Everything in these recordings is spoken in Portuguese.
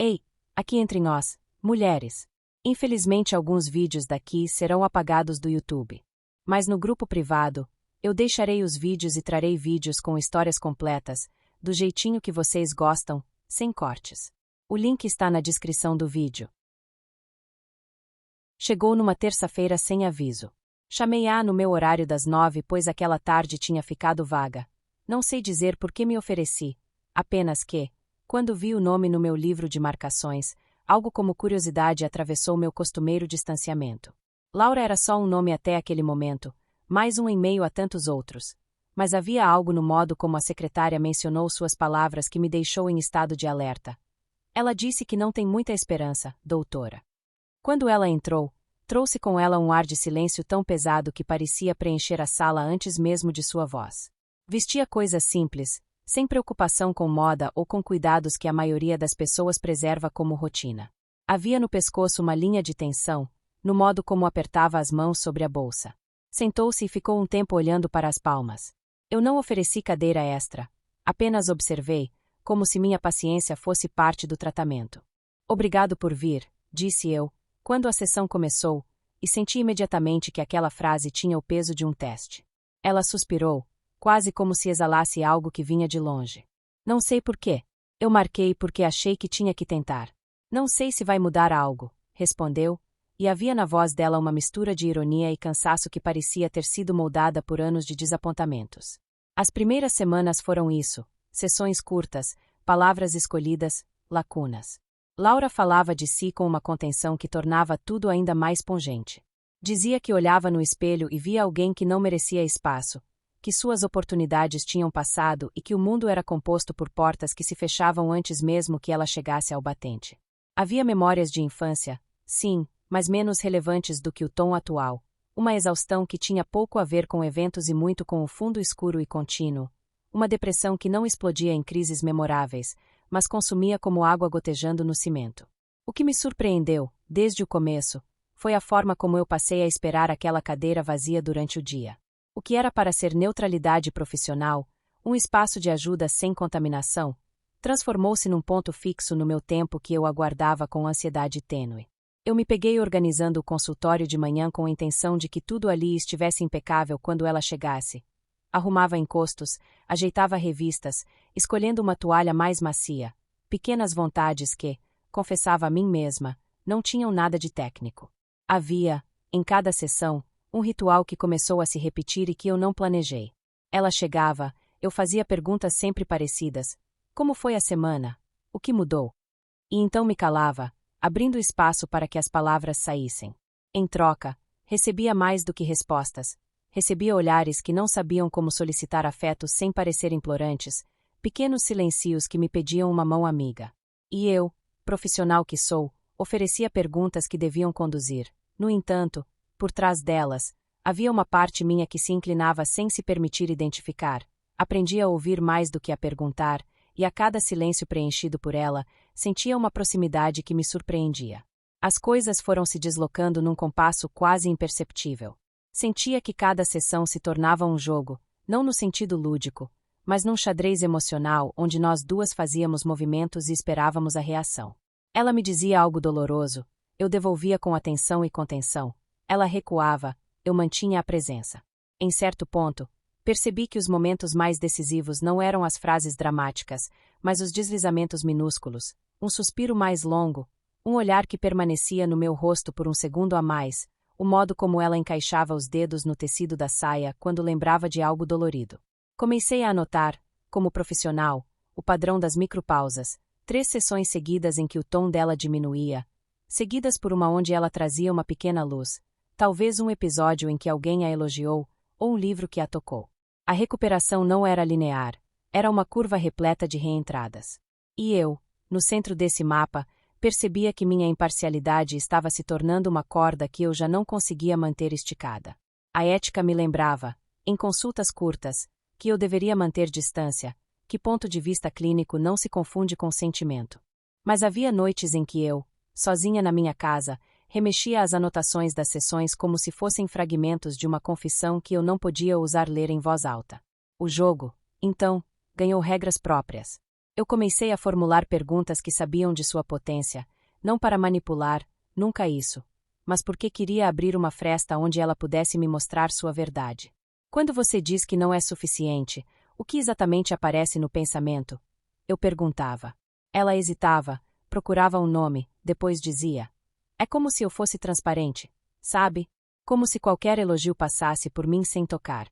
Ei, aqui entre nós, mulheres. Infelizmente alguns vídeos daqui serão apagados do YouTube. Mas no grupo privado, eu deixarei os vídeos e trarei vídeos com histórias completas, do jeitinho que vocês gostam, sem cortes. O link está na descrição do vídeo. Chegou numa terça-feira sem aviso. Chamei-a no meu horário das 9, pois aquela tarde tinha ficado vaga. Não sei dizer por que me ofereci, apenas que, quando vi o nome no meu livro de marcações, algo como curiosidade atravessou meu costumeiro distanciamento. Laura era só um nome até aquele momento, mais um em meio a tantos outros. Mas havia algo no modo como a secretária mencionou suas palavras que me deixou em estado de alerta. Ela disse que não tem muita esperança, doutora. Quando ela entrou, trouxe com ela um ar de silêncio tão pesado que parecia preencher a sala antes mesmo de sua voz. Vestia coisas simples, sem preocupação com moda ou com cuidados que a maioria das pessoas preserva como rotina. Havia no pescoço uma linha de tensão, no modo como apertava as mãos sobre a bolsa. Sentou-se e ficou um tempo olhando para as palmas. Eu não ofereci cadeira extra, apenas observei, como se minha paciência fosse parte do tratamento. Obrigado por vir, disse eu, quando a sessão começou, e senti imediatamente que aquela frase tinha o peso de um teste. Ela suspirou, quase como se exalasse algo que vinha de longe. Não sei por quê. Eu marquei porque achei que tinha que tentar. Não sei se vai mudar algo, respondeu, e havia na voz dela uma mistura de ironia e cansaço que parecia ter sido moldada por anos de desapontamentos. As primeiras semanas foram isso, sessões curtas, palavras escolhidas, lacunas. Laura falava de si com uma contenção que tornava tudo ainda mais pungente. Dizia que olhava no espelho e via alguém que não merecia espaço, que suas oportunidades tinham passado e que o mundo era composto por portas que se fechavam antes mesmo que ela chegasse ao batente. Havia memórias de infância, sim, mas menos relevantes do que o tom atual, uma exaustão que tinha pouco a ver com eventos e muito com o fundo escuro e contínuo, uma depressão que não explodia em crises memoráveis, mas consumia como água gotejando no cimento. O que me surpreendeu, desde o começo, foi a forma como eu passei a esperar aquela cadeira vazia durante o dia. O que era para ser neutralidade profissional, um espaço de ajuda sem contaminação, transformou-se num ponto fixo no meu tempo que eu aguardava com ansiedade tênue. Eu me peguei organizando o consultório de manhã com a intenção de que tudo ali estivesse impecável quando ela chegasse. Arrumava encostos, ajeitava revistas, escolhendo uma toalha mais macia, pequenas vontades que, confessava a mim mesma, não tinham nada de técnico. Havia, em cada sessão, um ritual que começou a se repetir e que eu não planejei. Ela chegava, eu fazia perguntas sempre parecidas. Como foi a semana? O que mudou? E então me calava, abrindo espaço para que as palavras saíssem. Em troca, recebia mais do que respostas. Recebia olhares que não sabiam como solicitar afeto sem parecer implorantes, pequenos silencios que me pediam uma mão amiga. E eu, profissional que sou, oferecia perguntas que deviam conduzir. No entanto, por trás delas, havia uma parte minha que se inclinava sem se permitir identificar. Aprendi a ouvir mais do que a perguntar, e a cada silêncio preenchido por ela, sentia uma proximidade que me surpreendia. As coisas foram se deslocando num compasso quase imperceptível. Sentia que cada sessão se tornava um jogo, não no sentido lúdico, mas num xadrez emocional onde nós duas fazíamos movimentos e esperávamos a reação. Ela me dizia algo doloroso, eu devolvia com atenção e contenção. Ela recuava, eu mantinha a presença. Em certo ponto, percebi que os momentos mais decisivos não eram as frases dramáticas, mas os deslizamentos minúsculos, um suspiro mais longo, um olhar que permanecia no meu rosto por um segundo a mais, o modo como ela encaixava os dedos no tecido da saia quando lembrava de algo dolorido. Comecei a anotar, como profissional, o padrão das micropausas, 3 sessões seguidas em que o tom dela diminuía, seguidas por uma onde ela trazia uma pequena luz, talvez um episódio em que alguém a elogiou, ou um livro que a tocou. A recuperação não era linear, era uma curva repleta de reentradas. E eu, no centro desse mapa, percebia que minha imparcialidade estava se tornando uma corda que eu já não conseguia manter esticada. A ética me lembrava, em consultas curtas, que eu deveria manter distância, que ponto de vista clínico não se confunde com sentimento. Mas havia noites em que eu, sozinha na minha casa, remexia as anotações das sessões como se fossem fragmentos de uma confissão que eu não podia ousar ler em voz alta. O jogo, então, ganhou regras próprias. Eu comecei a formular perguntas que sabiam de sua potência, não para manipular, nunca isso, mas porque queria abrir uma fresta onde ela pudesse me mostrar sua verdade. Quando você diz que não é suficiente, o que exatamente aparece no pensamento? Eu perguntava. Ela hesitava, procurava um nome, depois dizia. É como se eu fosse transparente, sabe? Como se qualquer elogio passasse por mim sem tocar.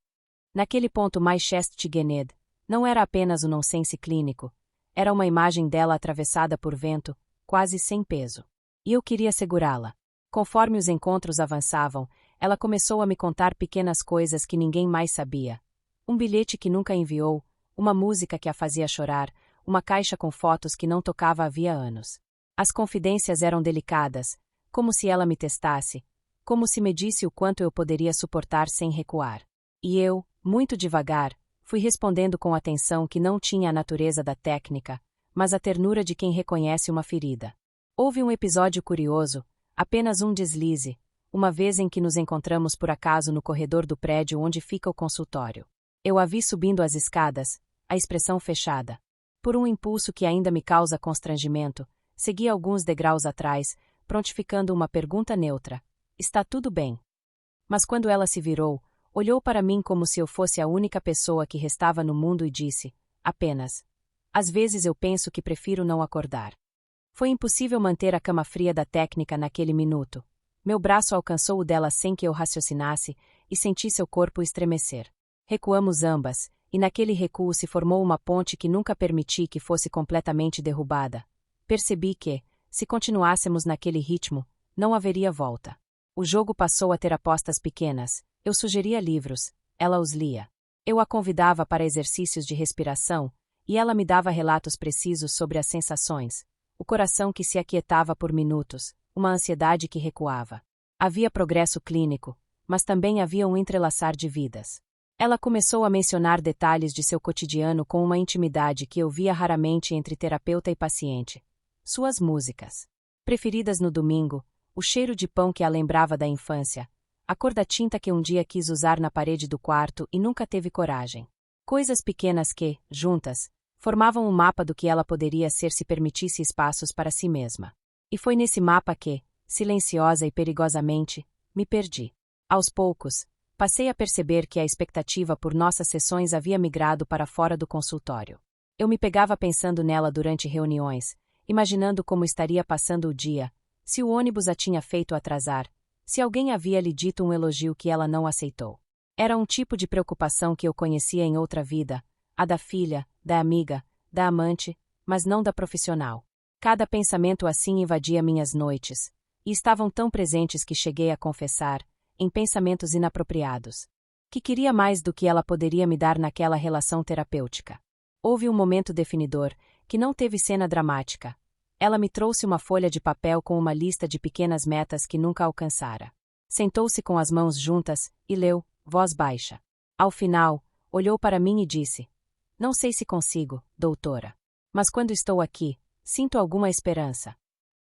Naquele ponto mais Chest-Gened, não era apenas o nonsense clínico, era uma imagem dela atravessada por vento, quase sem peso. E eu queria segurá-la. Conforme os encontros avançavam, ela começou a me contar pequenas coisas que ninguém mais sabia. Um bilhete que nunca enviou, uma música que a fazia chorar, uma caixa com fotos que não tocava havia anos. As confidências eram delicadas, como se ela me testasse, como se medisse o quanto eu poderia suportar sem recuar. E eu, muito devagar, fui respondendo com atenção que não tinha a natureza da técnica, mas a ternura de quem reconhece uma ferida. Houve um episódio curioso, apenas um deslize, uma vez em que nos encontramos por acaso no corredor do prédio onde fica o consultório. Eu a vi subindo as escadas, a expressão fechada. Por um impulso que ainda me causa constrangimento, segui alguns degraus atrás, prontificando uma pergunta neutra. Está tudo bem? Mas quando ela se virou, olhou para mim como se eu fosse a única pessoa que restava no mundo e disse, apenas. Às vezes eu penso que prefiro não acordar. Foi impossível manter a cama fria da técnica naquele minuto. Meu braço alcançou o dela sem que eu raciocinasse e senti seu corpo estremecer. Recuamos ambas, e naquele recuo se formou uma ponte que nunca permiti que fosse completamente derrubada. Percebi que, se continuássemos naquele ritmo, não haveria volta. O jogo passou a ter apostas pequenas. Eu sugeria livros, ela os lia. Eu a convidava para exercícios de respiração, e ela me dava relatos precisos sobre as sensações, o coração que se aquietava por minutos, uma ansiedade que recuava. Havia progresso clínico, mas também havia um entrelaçar de vidas. Ela começou a mencionar detalhes de seu cotidiano com uma intimidade que eu via raramente entre terapeuta e paciente. Suas músicas preferidas no domingo, o cheiro de pão que a lembrava da infância, a cor da tinta que um dia quis usar na parede do quarto e nunca teve coragem. Coisas pequenas que, juntas, formavam um mapa do que ela poderia ser se permitisse espaços para si mesma. E foi nesse mapa que, silenciosa e perigosamente, me perdi. Aos poucos, passei a perceber que a expectativa por nossas sessões havia migrado para fora do consultório. Eu me pegava pensando nela durante reuniões, imaginando como estaria passando o dia, se o ônibus a tinha feito atrasar, se alguém havia lhe dito um elogio que ela não aceitou. Era um tipo de preocupação que eu conhecia em outra vida, a da filha, da amiga, da amante, mas não da profissional. Cada pensamento assim invadia minhas noites, e estavam tão presentes que cheguei a confessar, em pensamentos inapropriados, que queria mais do que ela poderia me dar naquela relação terapêutica. Houve um momento definidor, que não teve cena dramática. Ela me trouxe uma folha de papel com uma lista de pequenas metas que nunca alcançara. Sentou-se com as mãos juntas e leu, voz baixa. Ao final, olhou para mim e disse: Não sei se consigo, doutora. Mas quando estou aqui, sinto alguma esperança.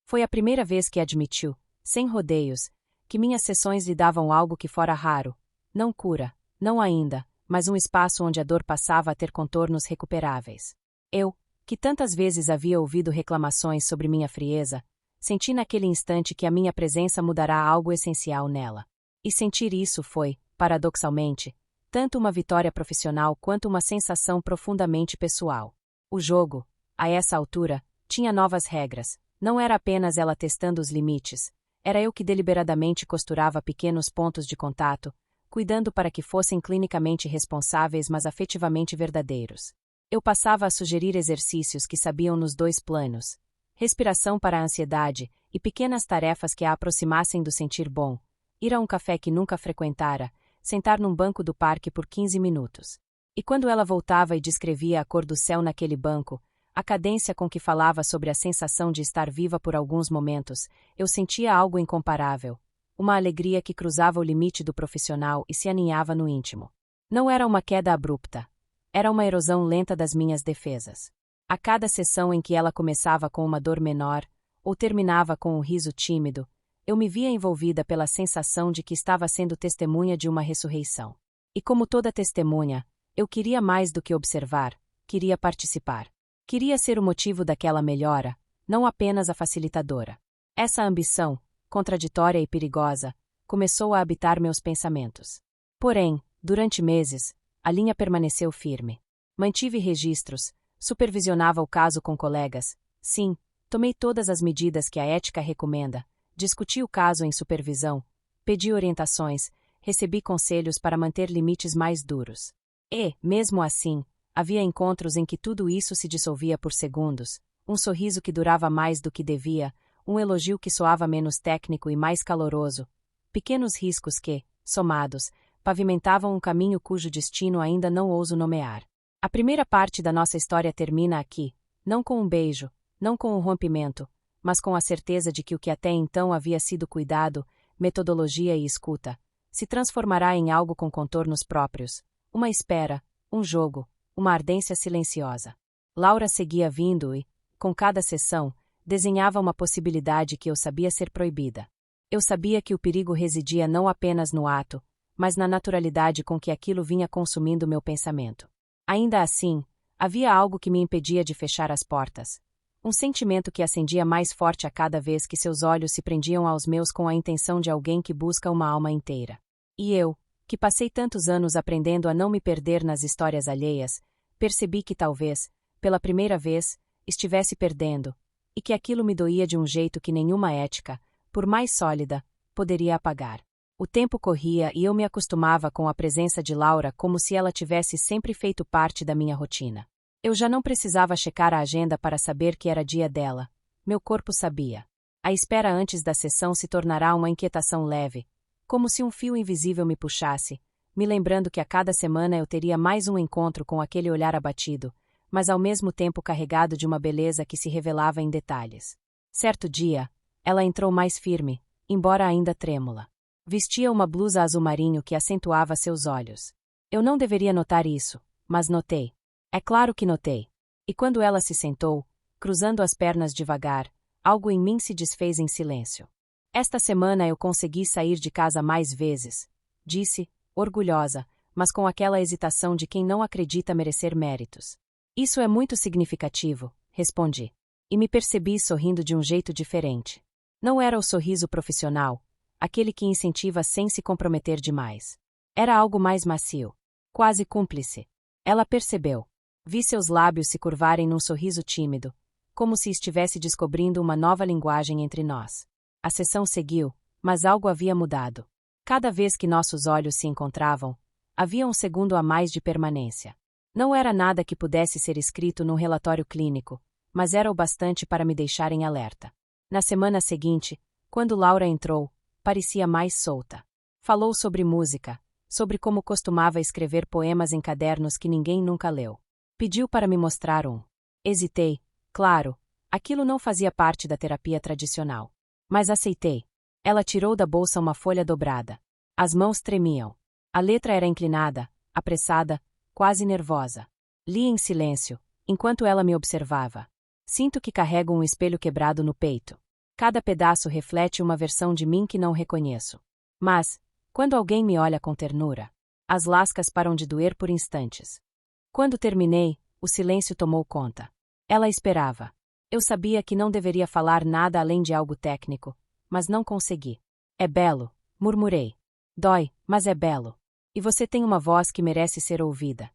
Foi a primeira vez que admitiu, sem rodeios, que minhas sessões lhe davam algo que fora raro. Não cura, não ainda, mas um espaço onde a dor passava a ter contornos recuperáveis. Eu, que tantas vezes havia ouvido reclamações sobre minha frieza, senti naquele instante que a minha presença mudará algo essencial nela. E sentir isso foi, paradoxalmente, tanto uma vitória profissional quanto uma sensação profundamente pessoal. O jogo, a essa altura, tinha novas regras. Não era apenas ela testando os limites, era eu que deliberadamente costurava pequenos pontos de contato, cuidando para que fossem clinicamente responsáveis mas afetivamente verdadeiros. Eu passava a sugerir exercícios que sabiam nos dois planos: respiração para a ansiedade e pequenas tarefas que a aproximassem do sentir bom, ir a um café que nunca frequentara, sentar num banco do parque por 15 minutos. E quando ela voltava e descrevia a cor do céu naquele banco, a cadência com que falava sobre a sensação de estar viva por alguns momentos, eu sentia algo incomparável, uma alegria que cruzava o limite do profissional e se aninhava no íntimo. Não era uma queda abrupta. Era uma erosão lenta das minhas defesas. A cada sessão em que ela começava com uma dor menor, ou terminava com um riso tímido, eu me via envolvida pela sensação de que estava sendo testemunha de uma ressurreição. E como toda testemunha, eu queria mais do que observar, queria participar. Queria ser o motivo daquela melhora, não apenas a facilitadora. Essa ambição, contraditória e perigosa, começou a habitar meus pensamentos. Porém, durante meses, a linha permaneceu firme. Mantive registros, supervisionava o caso com colegas. Sim, tomei todas as medidas que a ética recomenda, discuti o caso em supervisão, pedi orientações, recebi conselhos para manter limites mais duros. E, mesmo assim, havia encontros em que tudo isso se dissolvia por segundos, um sorriso que durava mais do que devia, um elogio que soava menos técnico e mais caloroso, pequenos riscos que, somados, pavimentavam um caminho cujo destino ainda não ouso nomear. A primeira parte da nossa história termina aqui, não com um beijo, não com um rompimento, mas com a certeza de que o que até então havia sido cuidado, metodologia e escuta, se transformará em algo com contornos próprios, uma espera, um jogo, uma ardência silenciosa. Laura seguia vindo e, com cada sessão, desenhava uma possibilidade que eu sabia ser proibida. Eu sabia que o perigo residia não apenas no ato, mas na naturalidade com que aquilo vinha consumindo meu pensamento. Ainda assim, havia algo que me impedia de fechar as portas. Um sentimento que acendia mais forte a cada vez que seus olhos se prendiam aos meus com a intenção de alguém que busca uma alma inteira. E eu, que passei tantos anos aprendendo a não me perder nas histórias alheias, percebi que talvez, pela primeira vez, estivesse perdendo, e que aquilo me doía de um jeito que nenhuma ética, por mais sólida, poderia apagar. O tempo corria e eu me acostumava com a presença de Laura como se ela tivesse sempre feito parte da minha rotina. Eu já não precisava checar a agenda para saber que era dia dela. Meu corpo sabia. A espera antes da sessão se tornará uma inquietação leve, como se um fio invisível me puxasse, me lembrando que a cada semana eu teria mais um encontro com aquele olhar abatido, mas ao mesmo tempo carregado de uma beleza que se revelava em detalhes. Certo dia, ela entrou mais firme, embora ainda trêmula. Vestia uma blusa azul marinho que acentuava seus olhos. Eu não deveria notar isso, mas notei. É claro que notei. E quando ela se sentou, cruzando as pernas devagar, algo em mim se desfez em silêncio. Esta semana eu consegui sair de casa mais vezes, disse, orgulhosa, mas com aquela hesitação de quem não acredita merecer méritos. Isso é muito significativo, respondi. E me percebi sorrindo de um jeito diferente. Não era o sorriso profissional, aquele que incentiva sem se comprometer demais. Era algo mais macio, quase cúmplice. Ela percebeu. Vi seus lábios se curvarem num sorriso tímido, como se estivesse descobrindo uma nova linguagem entre nós. A sessão seguiu, mas algo havia mudado. Cada vez que nossos olhos se encontravam, havia um segundo a mais de permanência. Não era nada que pudesse ser escrito num relatório clínico, mas era o bastante para me deixar em alerta. Na semana seguinte, quando Laura entrou, parecia mais solta. Falou sobre música, sobre como costumava escrever poemas em cadernos que ninguém nunca leu. Pediu para me mostrar um. Hesitei, claro, aquilo não fazia parte da terapia tradicional. Mas aceitei. Ela tirou da bolsa uma folha dobrada. As mãos tremiam. A letra era inclinada, apressada, quase nervosa. Li em silêncio, enquanto ela me observava. Sinto que carrego um espelho quebrado no peito. Cada pedaço reflete uma versão de mim que não reconheço. Mas, quando alguém me olha com ternura, as lascas param de doer por instantes. Quando terminei, o silêncio tomou conta. Ela esperava. Eu sabia que não deveria falar nada além de algo técnico, mas não consegui. É belo, murmurei. Dói, mas é belo. E você tem uma voz que merece ser ouvida.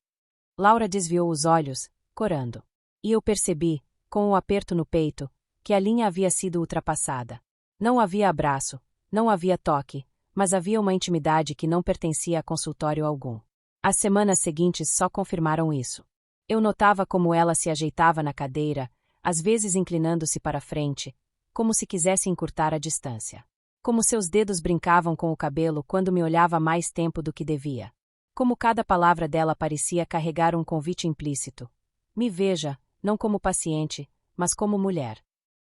Laura desviou os olhos, corando. E eu percebi, com o aperto no peito, que a linha havia sido ultrapassada. Não havia abraço, não havia toque, mas havia uma intimidade que não pertencia a consultório algum. As semanas seguintes só confirmaram isso. Eu notava como ela se ajeitava na cadeira, às vezes inclinando-se para frente, como se quisesse encurtar a distância. Como seus dedos brincavam com o cabelo quando me olhava mais tempo do que devia. Como cada palavra dela parecia carregar um convite implícito. Me veja, não como paciente, mas como mulher.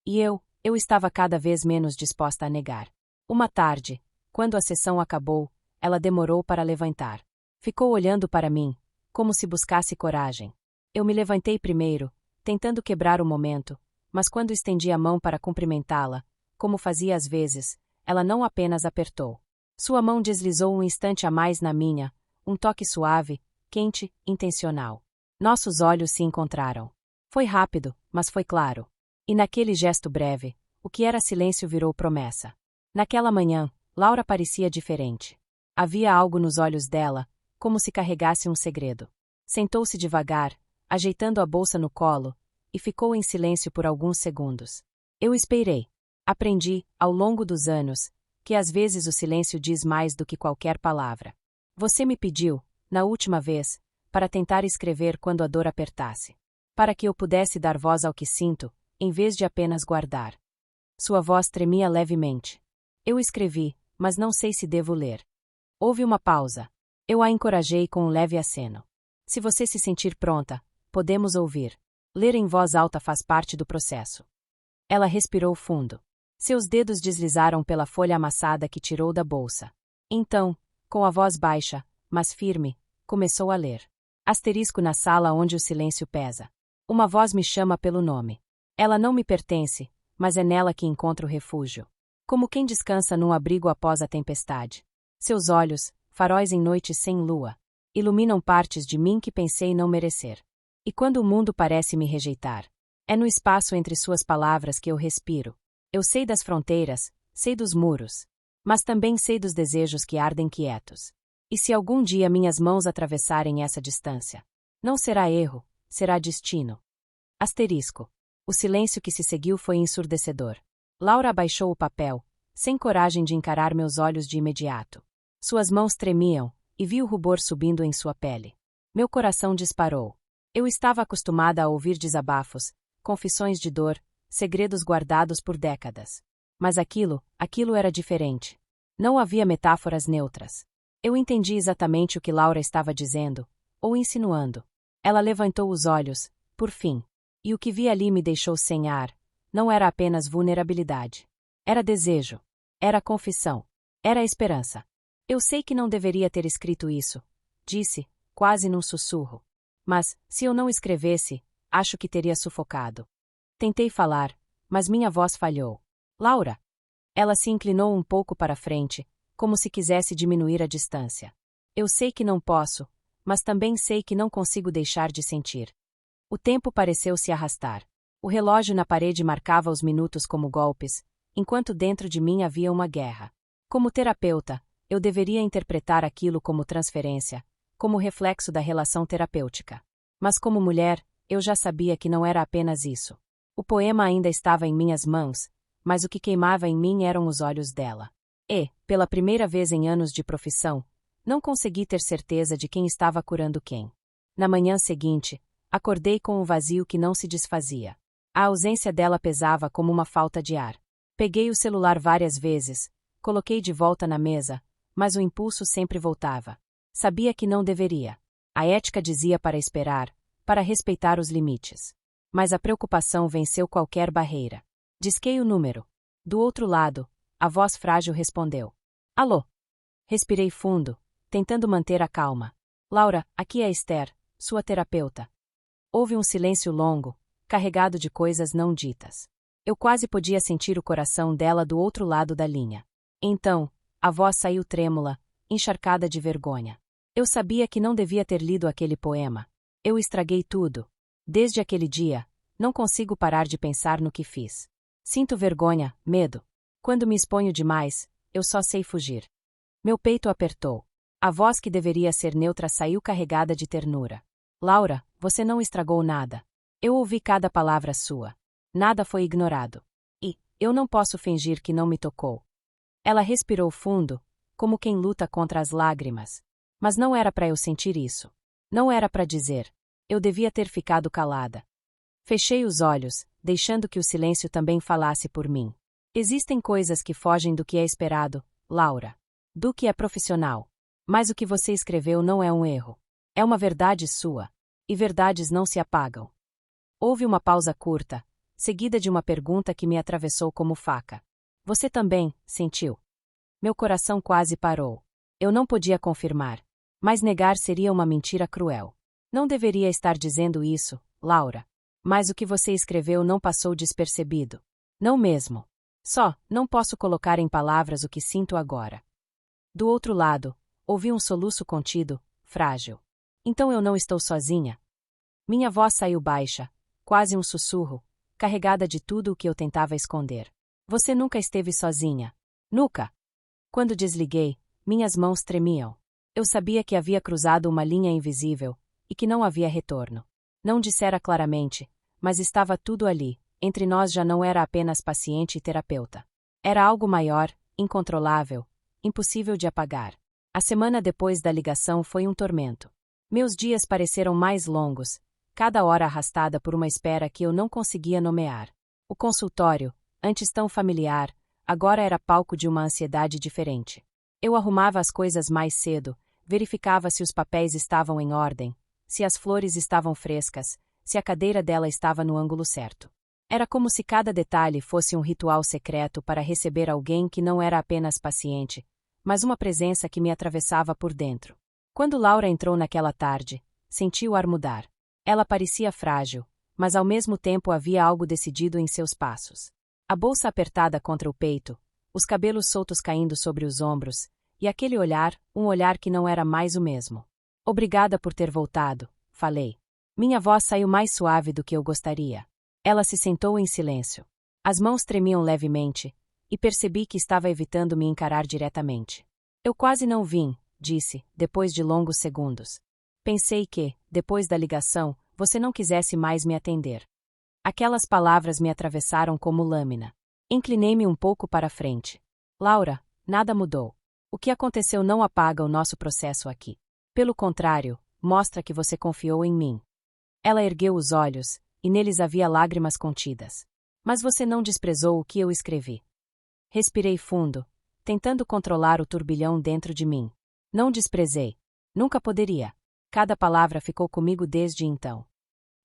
E eu estava cada vez menos disposta a negar. Uma tarde, quando a sessão acabou, ela demorou para levantar. Ficou olhando para mim, como se buscasse coragem. Eu me levantei primeiro, tentando quebrar o momento, mas quando estendi a mão para cumprimentá-la, como fazia às vezes, ela não apenas apertou. Sua mão deslizou um instante a mais na minha, um toque suave, quente, intencional. Nossos olhos se encontraram. Foi rápido, mas foi claro. E naquele gesto breve, o que era silêncio virou promessa. Naquela manhã, Laura parecia diferente. Havia algo nos olhos dela, como se carregasse um segredo. Sentou-se devagar, ajeitando a bolsa no colo, e ficou em silêncio por alguns segundos. Eu esperei. Aprendi, ao longo dos anos, que às vezes o silêncio diz mais do que qualquer palavra. Você me pediu, na última vez, para tentar escrever quando a dor apertasse. Para que eu pudesse dar voz ao que sinto, em vez de apenas guardar. Sua voz tremia levemente. Eu escrevi, mas não sei se devo ler. Houve uma pausa. Eu a encorajei com um leve aceno. Se você se sentir pronta, podemos ouvir. Ler em voz alta faz parte do processo. Ela respirou fundo. Seus dedos deslizaram pela folha amassada que tirou da bolsa. Então, com a voz baixa, mas firme, começou a ler. Asterisco na sala onde o silêncio pesa. Uma voz me chama pelo nome. Ela não me pertence, mas é nela que encontro refúgio. Como quem descansa num abrigo após a tempestade. Seus olhos, faróis em noites sem lua, iluminam partes de mim que pensei não merecer. E quando o mundo parece me rejeitar, é no espaço entre suas palavras que eu respiro. Eu sei das fronteiras, sei dos muros, mas também sei dos desejos que ardem quietos. E se algum dia minhas mãos atravessarem essa distância, não será erro, será destino. Asterisco. O silêncio que se seguiu foi ensurdecedor. Laura abaixou o papel, sem coragem de encarar meus olhos de imediato. Suas mãos tremiam, e vi o rubor subindo em sua pele. Meu coração disparou. Eu estava acostumada a ouvir desabafos, confissões de dor, segredos guardados por décadas. Mas aquilo era diferente. Não havia metáforas neutras. Eu entendi exatamente o que Laura estava dizendo, ou insinuando. Ela levantou os olhos, por fim. E o que vi ali me deixou sem ar. Não era apenas vulnerabilidade. Era desejo. Era confissão. Era esperança. Eu sei que não deveria ter escrito isso, disse, quase num sussurro. Mas, se eu não escrevesse, acho que teria sufocado. Tentei falar, mas minha voz falhou. Laura! Ela se inclinou um pouco para frente, como se quisesse diminuir a distância. Eu sei que não posso, mas também sei que não consigo deixar de sentir. O tempo pareceu se arrastar. O relógio na parede marcava os minutos como golpes, enquanto dentro de mim havia uma guerra. Como terapeuta, eu deveria interpretar aquilo como transferência, como reflexo da relação terapêutica. Mas como mulher, eu já sabia que não era apenas isso. O poema ainda estava em minhas mãos, mas o que queimava em mim eram os olhos dela. E, pela primeira vez em anos de profissão, não consegui ter certeza de quem estava curando quem. Na manhã seguinte, acordei com um vazio que não se desfazia. A ausência dela pesava como uma falta de ar. Peguei o celular várias vezes, coloquei de volta na mesa, mas o impulso sempre voltava. Sabia que não deveria. A ética dizia para esperar, para respeitar os limites. Mas a preocupação venceu qualquer barreira. Disquei o número. Do outro lado, a voz frágil respondeu. Alô? Respirei fundo, tentando manter a calma. Laura, aqui é Esther, sua terapeuta. Houve um silêncio longo, carregado de coisas não ditas. Eu quase podia sentir o coração dela do outro lado da linha. Então, a voz saiu trêmula, encharcada de vergonha. Eu sabia que não devia ter lido aquele poema. Eu estraguei tudo. Desde aquele dia, não consigo parar de pensar no que fiz. Sinto vergonha, medo. Quando me exponho demais, eu só sei fugir. Meu peito apertou. A voz que deveria ser neutra saiu carregada de ternura. Laura, você não estragou nada. Eu ouvi cada palavra sua. Nada foi ignorado. E, eu não posso fingir que não me tocou. Ela respirou fundo, como quem luta contra as lágrimas. Mas não era para eu sentir isso. Não era para dizer. Eu devia ter ficado calada. Fechei os olhos, deixando que o silêncio também falasse por mim. Existem coisas que fogem do que é esperado, Laura. Do que é profissional. Mas o que você escreveu não é um erro. É uma verdade sua. E verdades não se apagam. Houve uma pausa curta, seguida de uma pergunta que me atravessou como faca. Você também, sentiu? Meu coração quase parou. Eu não podia confirmar. Mas negar seria uma mentira cruel. Não deveria estar dizendo isso, Laura. Mas o que você escreveu não passou despercebido. Não mesmo. Só, não posso colocar em palavras o que sinto agora. Do outro lado, ouvi um soluço contido, frágil. Então eu não estou sozinha? Minha voz saiu baixa, quase um sussurro, carregada de tudo o que eu tentava esconder. Você nunca esteve sozinha. Nunca. Quando desliguei, minhas mãos tremiam. Eu sabia que havia cruzado uma linha invisível e que não havia retorno. Não dissera claramente, mas estava tudo ali. Entre nós já não era apenas paciente e terapeuta. Era algo maior, incontrolável, impossível de apagar. A semana depois da ligação foi um tormento. Meus dias pareceram mais longos, cada hora arrastada por uma espera que eu não conseguia nomear. O consultório, antes tão familiar, agora era palco de uma ansiedade diferente. Eu arrumava as coisas mais cedo, verificava se os papéis estavam em ordem, se as flores estavam frescas, se a cadeira dela estava no ângulo certo. Era como se cada detalhe fosse um ritual secreto para receber alguém que não era apenas paciente, mas uma presença que me atravessava por dentro. Quando Laura entrou naquela tarde, senti o ar mudar. Ela parecia frágil, mas ao mesmo tempo havia algo decidido em seus passos. A bolsa apertada contra o peito, os cabelos soltos caindo sobre os ombros, e aquele olhar, um olhar que não era mais o mesmo. Obrigada por ter voltado, falei. Minha voz saiu mais suave do que eu gostaria. Ela se sentou em silêncio. As mãos tremiam levemente, e percebi que estava evitando me encarar diretamente. Eu quase não vim, disse, depois de longos segundos. Pensei que, depois da ligação, você não quisesse mais me atender. Aquelas palavras me atravessaram como lâmina. Inclinei-me um pouco para a frente. Laura, nada mudou. O que aconteceu não apaga o nosso processo aqui. Pelo contrário, mostra que você confiou em mim. Ela ergueu os olhos, e neles havia lágrimas contidas. Mas você não desprezou o que eu escrevi. Respirei fundo, tentando controlar o turbilhão dentro de mim. Não desprezei. Nunca poderia. Cada palavra ficou comigo desde então.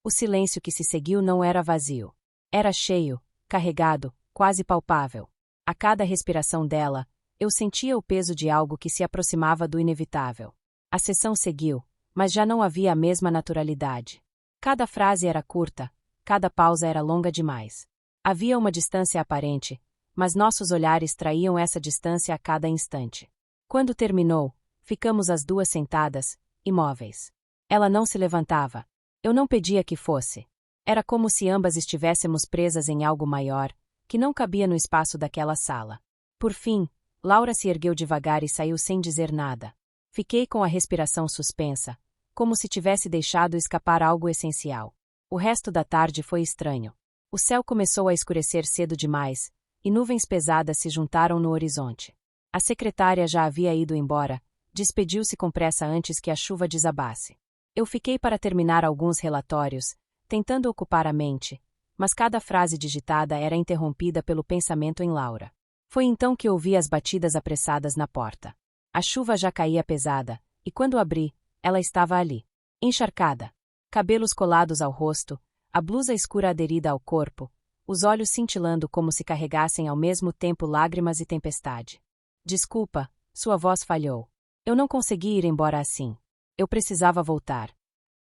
O silêncio que se seguiu não era vazio. Era cheio, carregado, quase palpável. A cada respiração dela, eu sentia o peso de algo que se aproximava do inevitável. A sessão seguiu, mas já não havia a mesma naturalidade. Cada frase era curta, cada pausa era longa demais. Havia uma distância aparente, mas nossos olhares traíam essa distância a cada instante. Quando terminou, ficamos as duas sentadas, imóveis. Ela não se levantava. Eu não pedia que fosse. Era como se ambas estivéssemos presas em algo maior, que não cabia no espaço daquela sala. Por fim, Laura se ergueu devagar e saiu sem dizer nada. Fiquei com a respiração suspensa, como se tivesse deixado escapar algo essencial. O resto da tarde foi estranho. O céu começou a escurecer cedo demais, e nuvens pesadas se juntaram no horizonte. A secretária já havia ido embora, despediu-se com pressa antes que a chuva desabasse. Eu fiquei para terminar alguns relatórios, tentando ocupar a mente, mas cada frase digitada era interrompida pelo pensamento em Laura. Foi então que ouvi as batidas apressadas na porta. A chuva já caía pesada, e quando abri, ela estava ali, encharcada. Cabelos colados ao rosto, a blusa escura aderida ao corpo, os olhos cintilando como se carregassem ao mesmo tempo lágrimas e tempestade. Desculpa, sua voz falhou. Eu não consegui ir embora assim. Eu precisava voltar.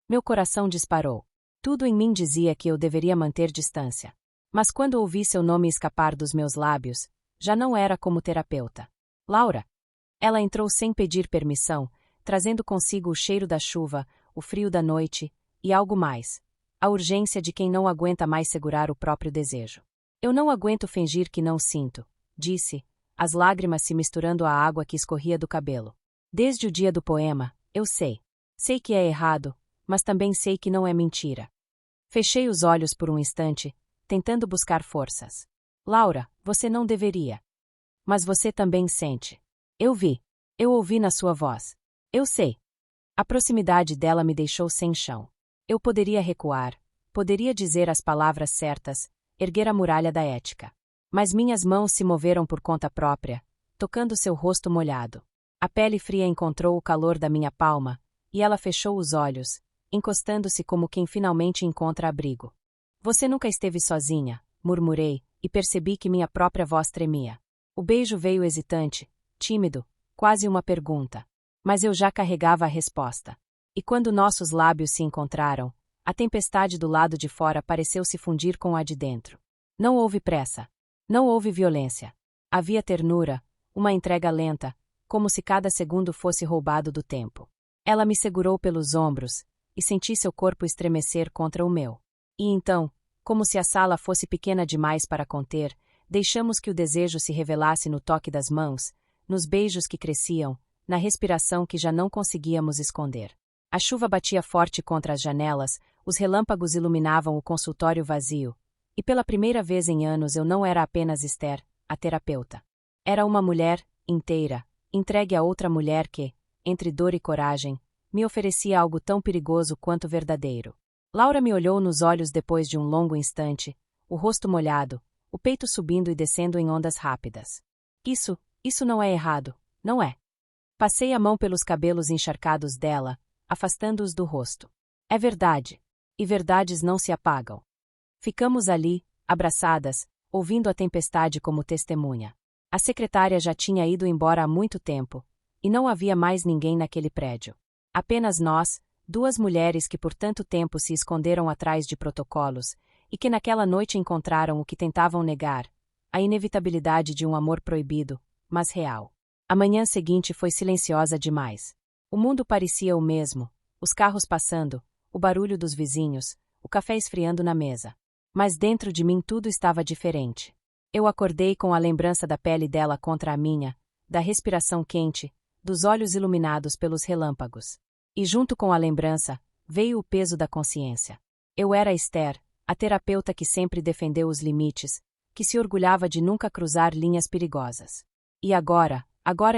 Meu coração disparou. Tudo em mim dizia que eu deveria manter distância. Mas quando ouvi seu nome escapar dos meus lábios, já não era como terapeuta. Laura. Ela entrou sem pedir permissão, trazendo consigo o cheiro da chuva, o frio da noite, e algo mais. A urgência de quem não aguenta mais segurar o próprio desejo. Eu não aguento fingir que não sinto, disse, as lágrimas se misturando à água que escorria do cabelo. Desde o dia do poema, eu sei. Sei que é errado, mas também sei que não é mentira. Fechei os olhos por um instante, tentando buscar forças. Laura, você não deveria. Mas você também sente. Eu vi. Eu ouvi na sua voz. Eu sei. A proximidade dela me deixou sem chão. Eu poderia recuar, poderia dizer as palavras certas, erguer a muralha da ética. Mas minhas mãos se moveram por conta própria, tocando seu rosto molhado. A pele fria encontrou o calor da minha palma, e ela fechou os olhos, encostando-se como quem finalmente encontra abrigo. Você nunca esteve sozinha, murmurei, e percebi que minha própria voz tremia. O beijo veio hesitante, tímido, quase uma pergunta. Mas eu já carregava a resposta. E quando nossos lábios se encontraram, a tempestade do lado de fora pareceu se fundir com a de dentro. Não houve pressa. Não houve violência. Havia ternura, uma entrega lenta, como se cada segundo fosse roubado do tempo. Ela me segurou pelos ombros, e senti seu corpo estremecer contra o meu. E então, como se a sala fosse pequena demais para conter, deixamos que o desejo se revelasse no toque das mãos, nos beijos que cresciam, na respiração que já não conseguíamos esconder. A chuva batia forte contra as janelas, os relâmpagos iluminavam o consultório vazio, e pela primeira vez em anos eu não era apenas Esther, a terapeuta. Era uma mulher, inteira, entregue a outra mulher que, entre dor e coragem, me oferecia algo tão perigoso quanto verdadeiro. Laura me olhou nos olhos depois de um longo instante, o rosto molhado, o peito subindo e descendo em ondas rápidas. Isso não é errado, não é? Passei a mão pelos cabelos encharcados dela, afastando-os do rosto. É verdade. E verdades não se apagam. Ficamos ali, abraçadas, ouvindo a tempestade como testemunha. A secretária já tinha ido embora há muito tempo, e não havia mais ninguém naquele prédio. Apenas nós, duas mulheres que por tanto tempo se esconderam atrás de protocolos, e que naquela noite encontraram o que tentavam negar, a inevitabilidade de um amor proibido, mas real. A manhã seguinte foi silenciosa demais. O mundo parecia o mesmo, os carros passando, o barulho dos vizinhos, o café esfriando na mesa. Mas dentro de mim tudo estava diferente. Eu acordei com a lembrança da pele dela contra a minha, da respiração quente, dos olhos iluminados pelos relâmpagos. E junto com a lembrança, veio o peso da consciência. Eu era Esther, a terapeuta que sempre defendeu os limites, que se orgulhava de nunca cruzar linhas perigosas. E agora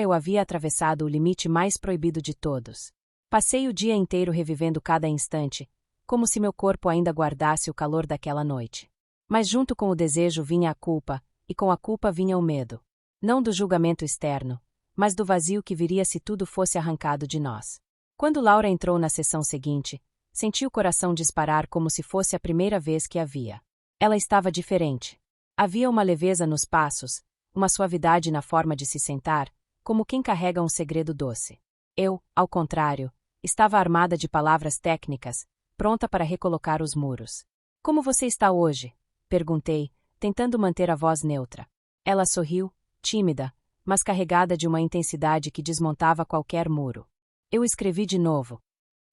eu havia atravessado o limite mais proibido de todos. Passei o dia inteiro revivendo cada instante, como se meu corpo ainda guardasse o calor daquela noite. Mas junto com o desejo vinha a culpa, e com a culpa vinha o medo. Não do julgamento externo, mas do vazio que viria se tudo fosse arrancado de nós. Quando Laura entrou na sessão seguinte, senti o coração disparar como se fosse a primeira vez que a via. Ela estava diferente. Havia uma leveza nos passos, uma suavidade na forma de se sentar, como quem carrega um segredo doce. Eu, ao contrário, estava armada de palavras técnicas, pronta para recolocar os muros. Como você está hoje? Perguntei, tentando manter a voz neutra. Ela sorriu, tímida, mas carregada de uma intensidade que desmontava qualquer muro. Eu escrevi de novo.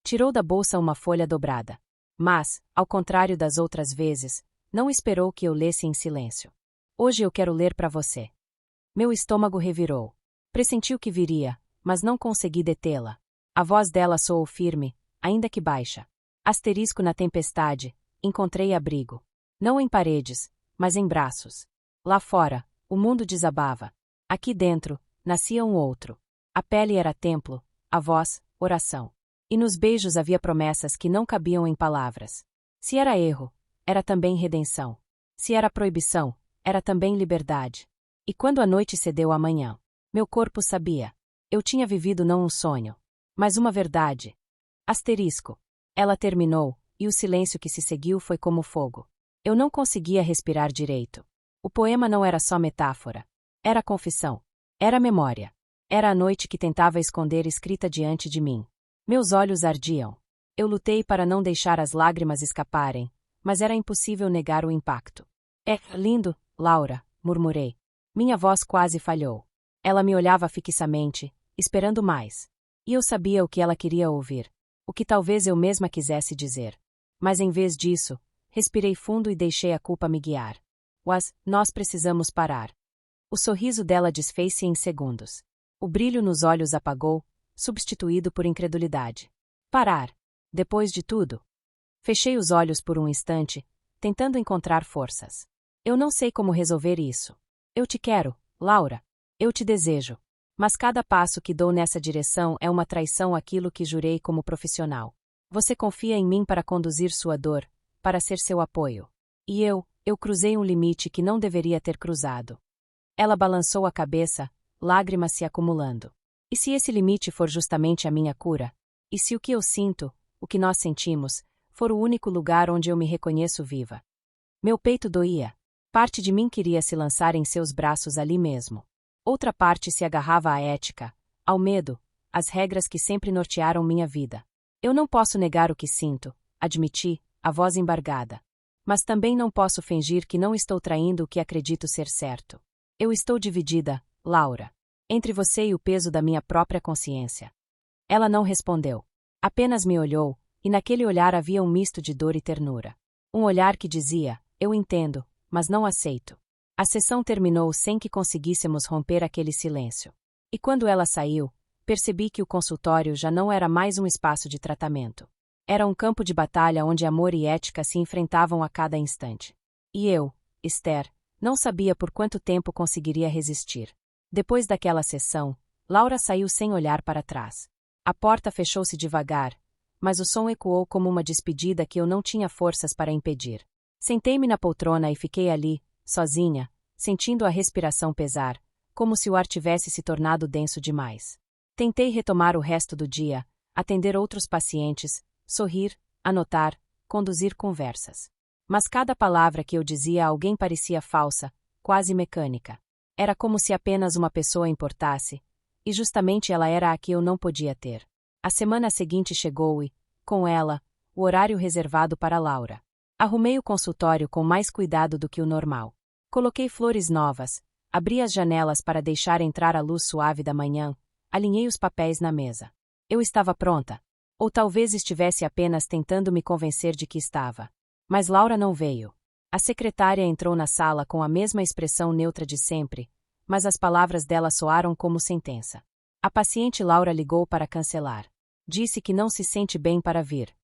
Tirou da bolsa uma folha dobrada. Mas, ao contrário das outras vezes, não esperou que eu lesse em silêncio. Hoje eu quero ler para você. Meu estômago revirou. Pressenti o que viria, mas não consegui detê-la. A voz dela soou firme, ainda que baixa. Asterisco na tempestade, encontrei abrigo. Não em paredes, mas em braços. Lá fora, o mundo desabava. Aqui dentro, nascia um outro. A pele era templo, a voz, oração. E nos beijos havia promessas que não cabiam em palavras. Se era erro, era também redenção. Se era proibição, era também liberdade. E quando a noite cedeu à manhã, meu corpo sabia. Eu tinha vivido não um sonho, mas uma verdade. Asterisco. Ela terminou, e o silêncio que se seguiu foi como fogo. Eu não conseguia respirar direito. O poema não era só metáfora. Era confissão. Era memória. Era a noite que tentava esconder escrita diante de mim. Meus olhos ardiam. Eu lutei para não deixar as lágrimas escaparem, mas era impossível negar o impacto. É lindo, Laura, murmurei. Minha voz quase falhou. Ela me olhava fixamente, esperando mais. E eu sabia o que ela queria ouvir. O que talvez eu mesma quisesse dizer. Mas em vez disso, respirei fundo e deixei a culpa me guiar. Nós precisamos parar. O sorriso dela desfez-se em segundos. O brilho nos olhos apagou, substituído por incredulidade. Parar. Depois de tudo. Fechei os olhos por um instante, tentando encontrar forças. Eu não sei como resolver isso. Eu te quero, Laura. Eu te desejo. Mas cada passo que dou nessa direção é uma traição àquilo que jurei como profissional. Você confia em mim para conduzir sua dor, para ser seu apoio. E eu cruzei um limite que não deveria ter cruzado. Ela balançou a cabeça, lágrimas se acumulando. E se esse limite for justamente a minha cura? E se o que eu sinto, o que nós sentimos, for o único lugar onde eu me reconheço viva? Meu peito doía. Parte de mim queria se lançar em seus braços ali mesmo. Outra parte se agarrava à ética, ao medo, às regras que sempre nortearam minha vida. Eu não posso negar o que sinto, admiti, a voz embargada. Mas também não posso fingir que não estou traindo o que acredito ser certo. Eu estou dividida, Laura, entre você e o peso da minha própria consciência. Ela não respondeu. Apenas me olhou, e naquele olhar havia um misto de dor e ternura. Um olhar que dizia: eu entendo, mas não aceito. A sessão terminou sem que conseguíssemos romper aquele silêncio. E quando ela saiu, percebi que o consultório já não era mais um espaço de tratamento. Era um campo de batalha onde amor e ética se enfrentavam a cada instante. E eu, Esther, não sabia por quanto tempo conseguiria resistir. Depois daquela sessão, Laura saiu sem olhar para trás. A porta fechou-se devagar, mas o som ecoou como uma despedida que eu não tinha forças para impedir. Sentei-me na poltrona e fiquei ali, sozinha, sentindo a respiração pesar, como se o ar tivesse se tornado denso demais. Tentei retomar o resto do dia, atender outros pacientes, sorrir, anotar, conduzir conversas. Mas cada palavra que eu dizia a alguém parecia falsa, quase mecânica. Era como se apenas uma pessoa importasse, e justamente ela era a que eu não podia ter. A semana seguinte chegou e, com ela, o horário reservado para Laura. Arrumei o consultório com mais cuidado do que o normal. Coloquei flores novas, abri as janelas para deixar entrar a luz suave da manhã, alinhei os papéis na mesa. Eu estava pronta. Ou talvez estivesse apenas tentando me convencer de que estava. Mas Laura não veio. A secretária entrou na sala com a mesma expressão neutra de sempre, mas as palavras dela soaram como sentença. A paciente Laura ligou para cancelar. Disse que não se sente bem para vir.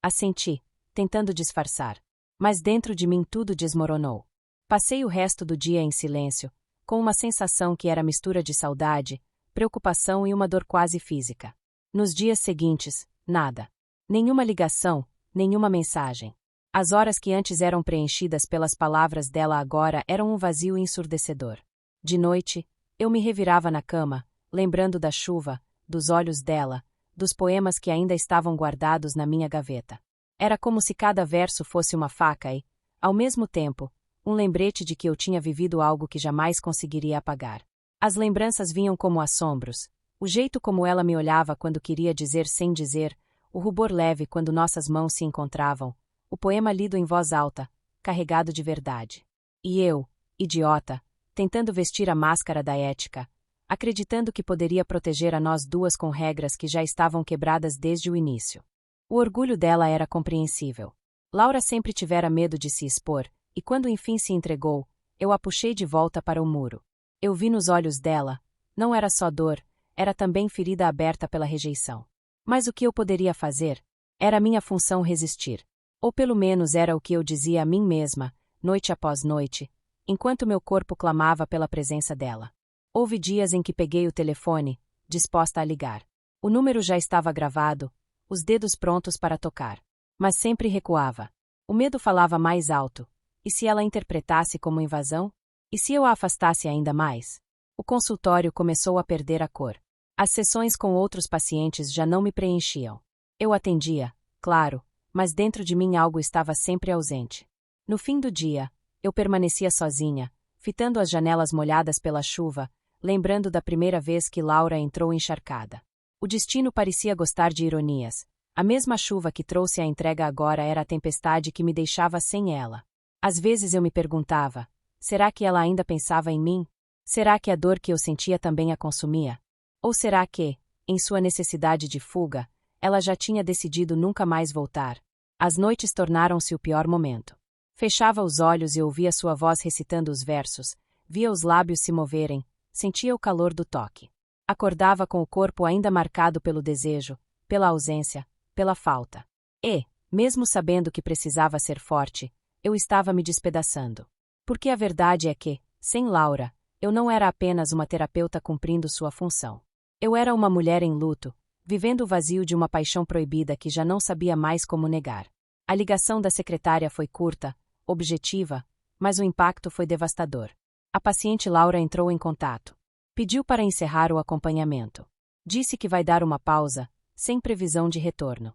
Assenti, tentando disfarçar. Mas dentro de mim tudo desmoronou. Passei o resto do dia em silêncio, com uma sensação que era mistura de saudade, preocupação e uma dor quase física. Nos dias seguintes, nada. Nenhuma ligação, nenhuma mensagem. As horas que antes eram preenchidas pelas palavras dela agora eram um vazio ensurdecedor. De noite, eu me revirava na cama, lembrando da chuva, dos olhos dela, dos poemas que ainda estavam guardados na minha gaveta. Era como se cada verso fosse uma faca e, ao mesmo tempo, um lembrete de que eu tinha vivido algo que jamais conseguiria apagar. As lembranças vinham como assombros, o jeito como ela me olhava quando queria dizer sem dizer, o rubor leve quando nossas mãos se encontravam, o poema lido em voz alta, carregado de verdade. E eu, idiota, tentando vestir a máscara da ética, acreditando que poderia proteger a nós duas com regras que já estavam quebradas desde o início. O orgulho dela era compreensível. Laura sempre tivera medo de se expor, e quando enfim se entregou, eu a puxei de volta para o muro. Eu vi nos olhos dela, não era só dor, era também ferida aberta pela rejeição. Mas o que eu poderia fazer? Era minha função resistir. Ou pelo menos era o que eu dizia a mim mesma, noite após noite, enquanto meu corpo clamava pela presença dela. Houve dias em que peguei o telefone, disposta a ligar. O número já estava gravado, os dedos prontos para tocar. Mas sempre recuava. O medo falava mais alto. E se ela interpretasse como invasão? E se eu a afastasse ainda mais? O consultório começou a perder a cor. As sessões com outros pacientes já não me preenchiam. Eu atendia, claro, mas dentro de mim algo estava sempre ausente. No fim do dia, eu permanecia sozinha, fitando as janelas molhadas pela chuva, lembrando da primeira vez que Laura entrou encharcada. O destino parecia gostar de ironias. A mesma chuva que trouxe a entrega agora era a tempestade que me deixava sem ela. Às vezes eu me perguntava, será que ela ainda pensava em mim? Será que a dor que eu sentia também a consumia? Ou será que, em sua necessidade de fuga, ela já tinha decidido nunca mais voltar? As noites tornaram-se o pior momento. Fechava os olhos e ouvia sua voz recitando os versos, via os lábios se moverem, sentia o calor do toque. Acordava com o corpo ainda marcado pelo desejo, pela ausência, pela falta. E, mesmo sabendo que precisava ser forte, eu estava me despedaçando. Porque a verdade é que, sem Laura, eu não era apenas uma terapeuta cumprindo sua função. Eu era uma mulher em luto, vivendo o vazio de uma paixão proibida que já não sabia mais como negar. A ligação da secretária foi curta, objetiva, mas o impacto foi devastador. A paciente Laura entrou em contato. Pediu para encerrar o acompanhamento. Disse que vai dar uma pausa, sem previsão de retorno.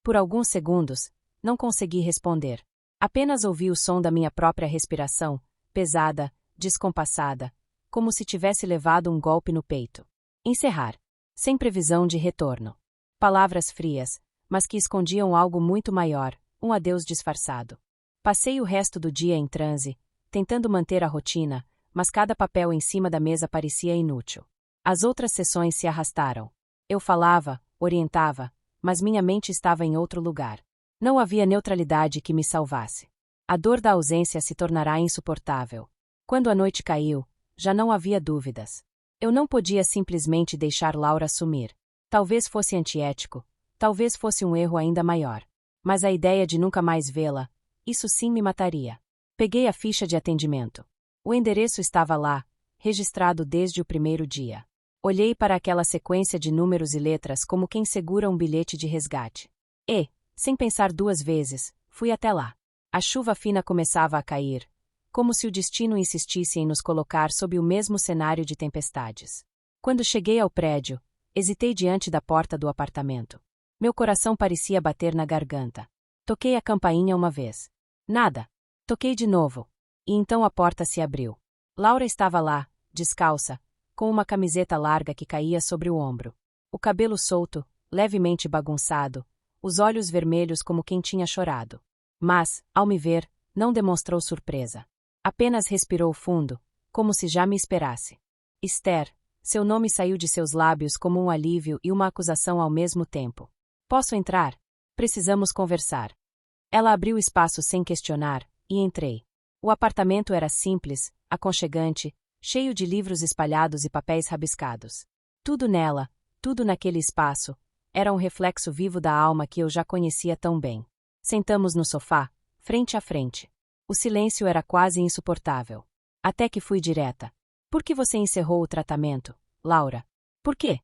Por alguns segundos, não consegui responder. Apenas ouvi o som da minha própria respiração, pesada, descompassada, como se tivesse levado um golpe no peito. Encerrar. Sem previsão de retorno. Palavras frias, mas que escondiam algo muito maior, um adeus disfarçado. Passei o resto do dia em transe, tentando manter a rotina, mas cada papel em cima da mesa parecia inútil. As outras sessões se arrastaram. Eu falava, orientava, mas minha mente estava em outro lugar. Não havia neutralidade que me salvasse. A dor da ausência se tornará insuportável. Quando a noite caiu, já não havia dúvidas. Eu não podia simplesmente deixar Laura sumir. Talvez fosse antiético, talvez fosse um erro ainda maior. Mas a ideia de nunca mais vê-la, isso sim me mataria. Peguei a ficha de atendimento. O endereço estava lá, registrado desde o primeiro dia. Olhei para aquela sequência de números e letras como quem segura um bilhete de resgate. E, sem pensar duas vezes, fui até lá. A chuva fina começava a cair, como se o destino insistisse em nos colocar sob o mesmo cenário de tempestades. Quando cheguei ao prédio, hesitei diante da porta do apartamento. Meu coração parecia bater na garganta. Toquei a campainha uma vez. Nada. Toquei de novo. E então a porta se abriu. Laura estava lá, descalça, com uma camiseta larga que caía sobre o ombro. O cabelo solto, levemente bagunçado, os olhos vermelhos como quem tinha chorado. Mas, ao me ver, não demonstrou surpresa. Apenas respirou fundo, como se já me esperasse. Esther, seu nome saiu de seus lábios como um alívio e uma acusação ao mesmo tempo. Posso entrar? Precisamos conversar. Ela abriu espaço sem questionar, e entrei. O apartamento era simples, aconchegante, cheio de livros espalhados e papéis rabiscados. Tudo nela, tudo naquele espaço, era um reflexo vivo da alma que eu já conhecia tão bem. Sentamos no sofá, frente a frente. O silêncio era quase insuportável. Até que fui direta. Por que você encerrou o tratamento, Laura? Por quê?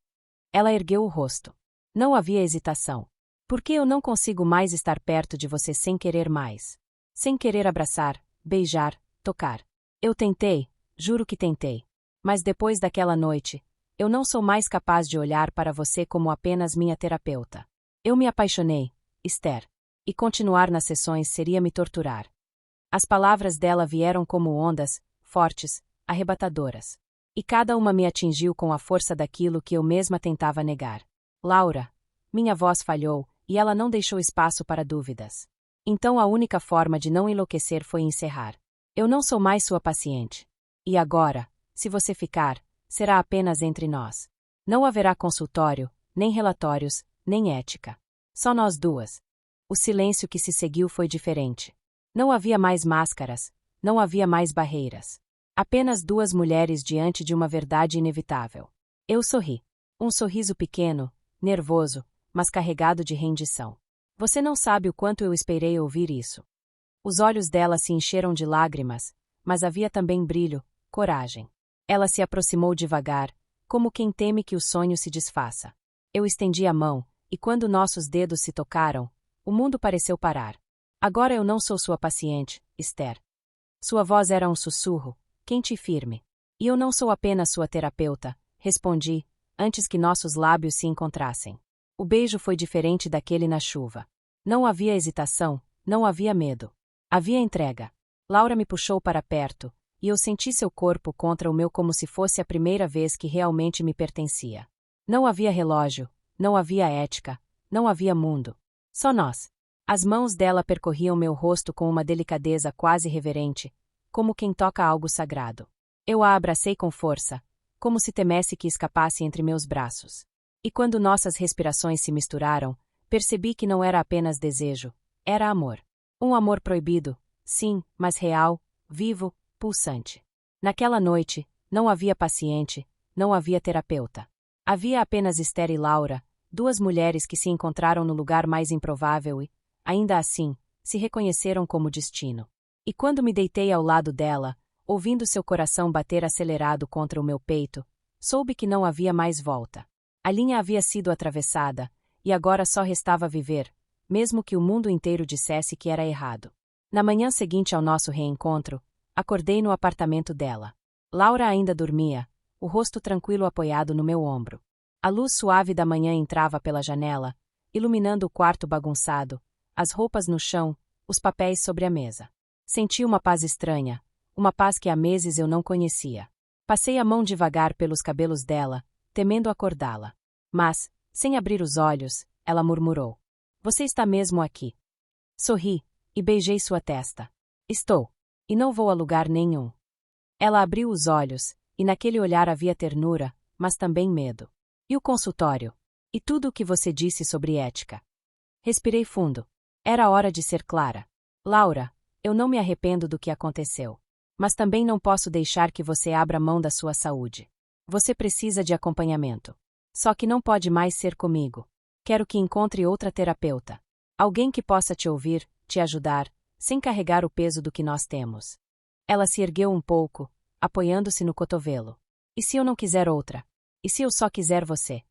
Ela ergueu o rosto. Não havia hesitação. Por que eu não consigo mais estar perto de você sem querer mais? Sem querer abraçar, beijar, tocar. Eu tentei, juro que tentei. Mas depois daquela noite, eu não sou mais capaz de olhar para você como apenas minha terapeuta. Eu me apaixonei, Esther. E continuar nas sessões seria me torturar. As palavras dela vieram como ondas, fortes, arrebatadoras. E cada uma me atingiu com a força daquilo que eu mesma tentava negar. Laura. Minha voz falhou, e ela não deixou espaço para dúvidas. Então a única forma de não enlouquecer foi encerrar. Eu não sou mais sua paciente. E agora, se você ficar, será apenas entre nós. Não haverá consultório, nem relatórios, nem ética. Só nós duas. O silêncio que se seguiu foi diferente. Não havia mais máscaras, não havia mais barreiras. Apenas duas mulheres diante de uma verdade inevitável. Eu sorri. Um sorriso pequeno, nervoso, mas carregado de rendição. Você não sabe o quanto eu esperei ouvir isso. Os olhos dela se encheram de lágrimas, mas havia também brilho, coragem. Ela se aproximou devagar, como quem teme que o sonho se desfaça. Eu estendi a mão, e quando nossos dedos se tocaram, o mundo pareceu parar. Agora eu não sou sua paciente, Esther. Sua voz era um sussurro, quente e firme. E eu não sou apenas sua terapeuta, respondi, antes que nossos lábios se encontrassem. O beijo foi diferente daquele na chuva. Não havia hesitação, não havia medo. Havia entrega. Laura me puxou para perto, e eu senti seu corpo contra o meu como se fosse a primeira vez que realmente me pertencia. Não havia relógio, não havia ética, não havia mundo. Só nós. As mãos dela percorriam meu rosto com uma delicadeza quase reverente, como quem toca algo sagrado. Eu a abracei com força, como se temesse que escapasse entre meus braços. E quando nossas respirações se misturaram, percebi que não era apenas desejo, era amor. Um amor proibido, sim, mas real, vivo, pulsante. Naquela noite, não havia paciente, não havia terapeuta. Havia apenas Esther e Laura, duas mulheres que se encontraram no lugar mais improvável e, ainda assim, se reconheceram como destino. E quando me deitei ao lado dela, ouvindo seu coração bater acelerado contra o meu peito, soube que não havia mais volta. A linha havia sido atravessada, e agora só restava viver, mesmo que o mundo inteiro dissesse que era errado. Na manhã seguinte ao nosso reencontro, acordei no apartamento dela. Laura ainda dormia, o rosto tranquilo apoiado no meu ombro. A luz suave da manhã entrava pela janela, iluminando o quarto bagunçado, as roupas no chão, os papéis sobre a mesa. Senti uma paz estranha, uma paz que há meses eu não conhecia. Passei a mão devagar pelos cabelos dela, temendo acordá-la. Mas, sem abrir os olhos, ela murmurou: "Você está mesmo aqui?" Sorri, e beijei sua testa. "Estou. E não vou a lugar nenhum." Ela abriu os olhos, e naquele olhar havia ternura, mas também medo. "E o consultório? E tudo o que você disse sobre ética?" Respirei fundo. Era hora de ser clara. Laura, eu não me arrependo do que aconteceu. Mas também não posso deixar que você abra mão da sua saúde. Você precisa de acompanhamento. Só que não pode mais ser comigo. Quero que encontre outra terapeuta. Alguém que possa te ouvir, te ajudar, sem carregar o peso do que nós temos. Ela se ergueu um pouco, apoiando-se no cotovelo. E se eu não quiser outra? E se eu só quiser você?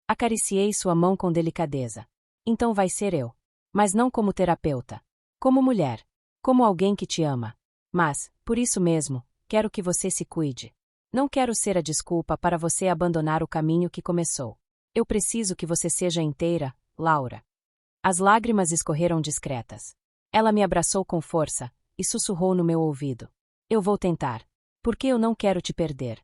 Acariciei sua mão com delicadeza. Então vai ser eu. Mas não como terapeuta. Como mulher. Como alguém que te ama. Mas, por isso mesmo, quero que você se cuide. Não quero ser a desculpa para você abandonar o caminho que começou. Eu preciso que você seja inteira, Laura. As lágrimas escorreram discretas. Ela me abraçou com força e sussurrou no meu ouvido. Eu vou tentar. Porque eu não quero te perder.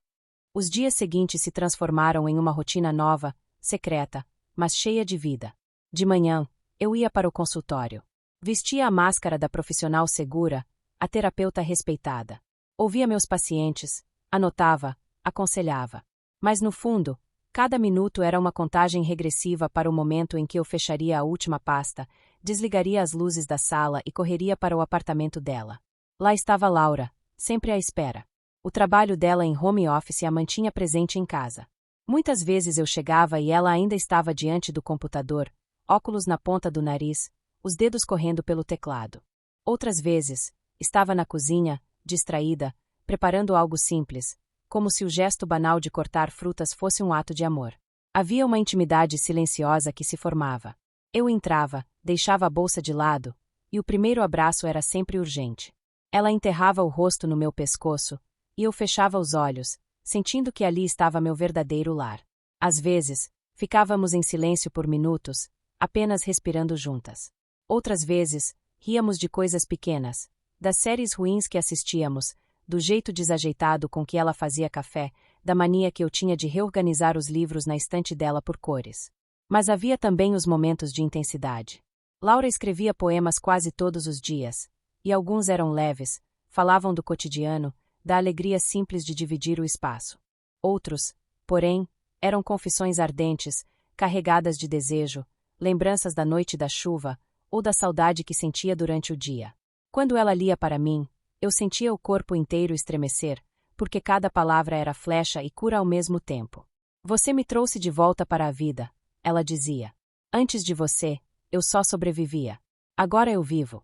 Os dias seguintes se transformaram em uma rotina nova, secreta, mas cheia de vida. De manhã, eu ia para o consultório. Vestia a máscara da profissional segura, a terapeuta respeitada. Ouvia meus pacientes, anotava, aconselhava. Mas no fundo, cada minuto era uma contagem regressiva para o momento em que eu fecharia a última pasta, desligaria as luzes da sala e correria para o apartamento dela. Lá estava Laura, sempre à espera. O trabalho dela em home office a mantinha presente em casa. Muitas vezes eu chegava e ela ainda estava diante do computador, óculos na ponta do nariz, os dedos correndo pelo teclado. Outras vezes, estava na cozinha, distraída, preparando algo simples, como se o gesto banal de cortar frutas fosse um ato de amor. Havia uma intimidade silenciosa que se formava. Eu entrava, deixava a bolsa de lado, e o primeiro abraço era sempre urgente. Ela enterrava o rosto no meu pescoço, e eu fechava os olhos, sentindo que ali estava meu verdadeiro lar. Às vezes, ficávamos em silêncio por minutos, apenas respirando juntas. Outras vezes, ríamos de coisas pequenas, das séries ruins que assistíamos, do jeito desajeitado com que ela fazia café, da mania que eu tinha de reorganizar os livros na estante dela por cores. Mas havia também os momentos de intensidade. Laura escrevia poemas quase todos os dias, e alguns eram leves, falavam do cotidiano, da alegria simples de dividir o espaço. Outros, porém, eram confissões ardentes, carregadas de desejo, lembranças da noite da chuva, ou da saudade que sentia durante o dia. Quando ela lia para mim, eu sentia o corpo inteiro estremecer, porque cada palavra era flecha e cura ao mesmo tempo. Você me trouxe de volta para a vida, ela dizia. Antes de você, eu só sobrevivia. Agora eu vivo.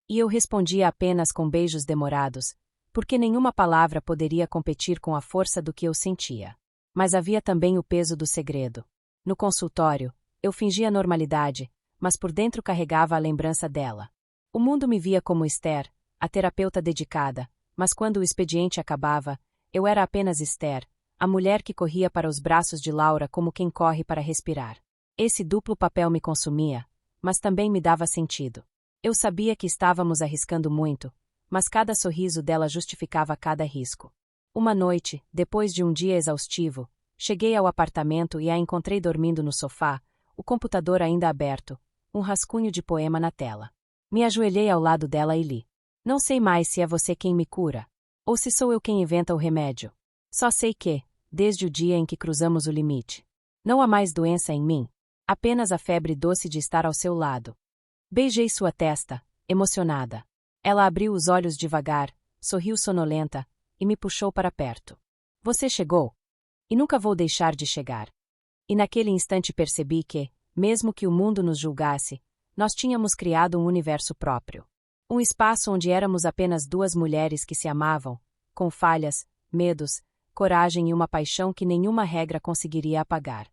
E eu respondia apenas com beijos demorados, porque nenhuma palavra poderia competir com a força do que eu sentia. Mas havia também o peso do segredo. No consultório, eu fingia normalidade, mas por dentro carregava a lembrança dela. O mundo me via como Esther, a terapeuta dedicada, mas quando o expediente acabava, eu era apenas Esther, a mulher que corria para os braços de Laura como quem corre para respirar. Esse duplo papel me consumia, mas também me dava sentido. Eu sabia que estávamos arriscando muito, mas cada sorriso dela justificava cada risco. Uma noite, depois de um dia exaustivo, cheguei ao apartamento e a encontrei dormindo no sofá, o computador ainda aberto, um rascunho de poema na tela. Me ajoelhei ao lado dela e li. Não sei mais se é você quem me cura, ou se sou eu quem inventa o remédio. Só sei que, desde o dia em que cruzamos o limite, não há mais doença em mim, apenas a febre doce de estar ao seu lado. Beijei sua testa, emocionada. Ela abriu os olhos devagar, sorriu sonolenta, e me puxou para perto. Você chegou. E nunca vou deixar de chegar. E naquele instante percebi que, mesmo que o mundo nos julgasse, nós tínhamos criado um universo próprio. Um espaço onde éramos apenas duas mulheres que se amavam, com falhas, medos, coragem e uma paixão que nenhuma regra conseguiria apagar.